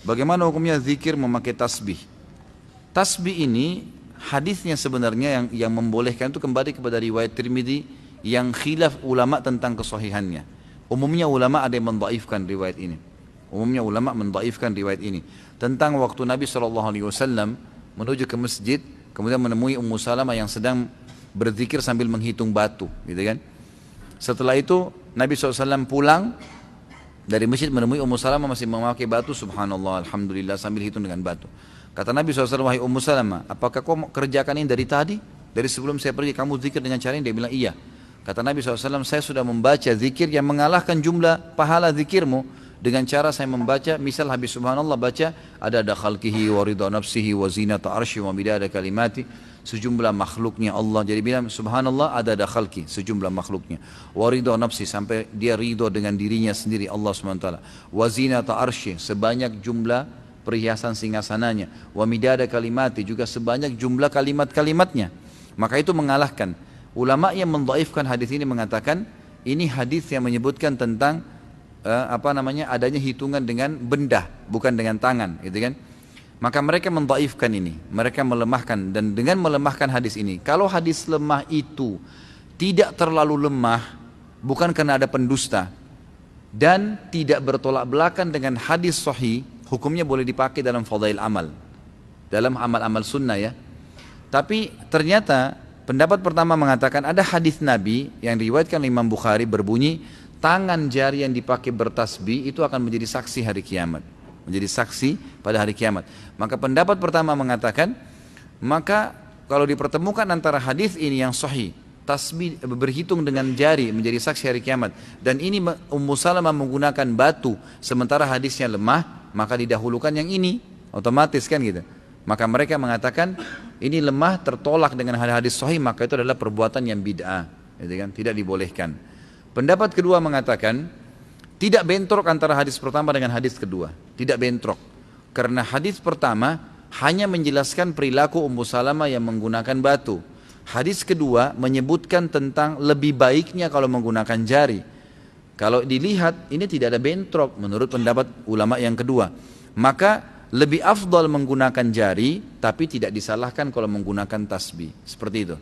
Bagaimana hukumnya zikir memakai tasbih? Tasbih ini hadisnya sebenarnya yang membolehkan itu kembali kepada riwayat Tirmidzi yang khilaf ulama tentang kesahihannya. Umumnya ulama ada yang mendhaifkan riwayat ini. Umumnya ulama mendhaifkan riwayat ini tentang waktu Nabi SAW menuju ke masjid, kemudian menemui Ummu Salamah yang sedang berzikir sambil menghitung batu, gitu kan? Setelah itu Nabi SAW pulang dari masjid menemui Ummu Salamah masih memakai batu, subhanallah, alhamdulillah, sambil hitung dengan batu. Kata Nabi SAW, wahai Ummu Salamah, apakah kau kerjakan ini dari tadi? Dari sebelum saya pergi kamu zikir dengan cara ini? Dia bilang iya. Kata Nabi SAW, saya sudah membaca zikir yang mengalahkan jumlah pahala zikirmu dengan cara saya membaca, misal habis subhanallah baca ada khalqihi wa ridha nafsihi wa zinata arsy wa midada kalimati, sejumlah makhluknya Allah. Jadi bilang subhanallah ada khalqi, sejumlah makhluknya, wa ridha nafsi, sampai dia ridho dengan dirinya sendiri Allah SWT, wa zinata arsy, sebanyak jumlah perhiasan singgasananya, wa midada kalimati, juga sebanyak jumlah kalimat-kalimatnya. Maka itu mengalahkan. Ulama yang mendhaifkan hadis ini mengatakan ini hadis yang menyebutkan tentang adanya hitungan dengan benda, bukan dengan tangan, gitu kan? Maka mereka mendhaifkan ini, mereka melemahkan, dan dengan melemahkan hadis ini, kalau hadis lemah itu tidak terlalu lemah, bukan karena ada pendusta, dan tidak bertolak belakang dengan hadis sahih, hukumnya boleh dipakai dalam fadail amal, dalam amal-amal sunnah ya. Tapi ternyata pendapat pertama mengatakan ada hadis Nabi yang diriwayatkan Imam Bukhari berbunyi, tangan jari yang dipakai bertasbih itu akan menjadi saksi hari kiamat, menjadi saksi pada hari kiamat. Maka pendapat pertama mengatakan, maka kalau dipertemukan antara hadis ini yang sahih, tasbih berhitung dengan jari menjadi saksi hari kiamat, dan ini Ummu Salamah menggunakan batu sementara hadisnya lemah, maka didahulukan yang ini, otomatis kan gitu. Maka mereka mengatakan ini lemah, tertolak dengan hadis sahih, maka itu adalah perbuatan yang bid'ah, gitu kan? Tidak dibolehkan. Pendapat kedua mengatakan tidak bentrok antara hadis pertama dengan hadis kedua, tidak bentrok, karena hadis pertama hanya menjelaskan perilaku Ummu Salamah yang menggunakan batu. Hadis kedua menyebutkan tentang lebih baiknya kalau menggunakan jari. Kalau dilihat ini tidak ada bentrok menurut pendapat ulama yang kedua, maka lebih afdal menggunakan jari, tapi tidak disalahkan kalau menggunakan tasbih, seperti itu.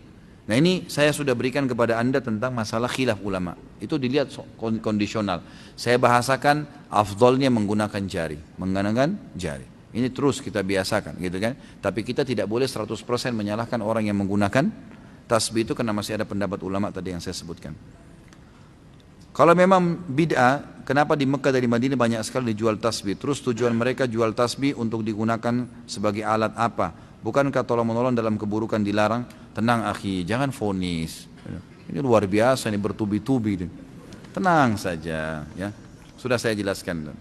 Nah ini saya sudah berikan kepada anda tentang masalah khilaf ulama. Itu dilihat kondisional. Saya bahasakan afdolnya menggunakan jari. Menggunakan jari. Ini terus kita biasakan gitu kan. Tapi kita tidak boleh 100% menyalahkan orang yang menggunakan tasbih itu, karena masih ada pendapat ulama tadi yang saya sebutkan. Kalau memang bid'ah, kenapa di Mekah dari Madinah banyak sekali dijual tasbih? Terus tujuan mereka jual tasbih untuk digunakan sebagai alat apa? Bukankah tolong-menolong dalam keburukan dilarang? Tenang akhi, jangan vonis. Ini luar biasa, ini bertubi-tubi. Tenang saja ya. Sudah saya jelaskan.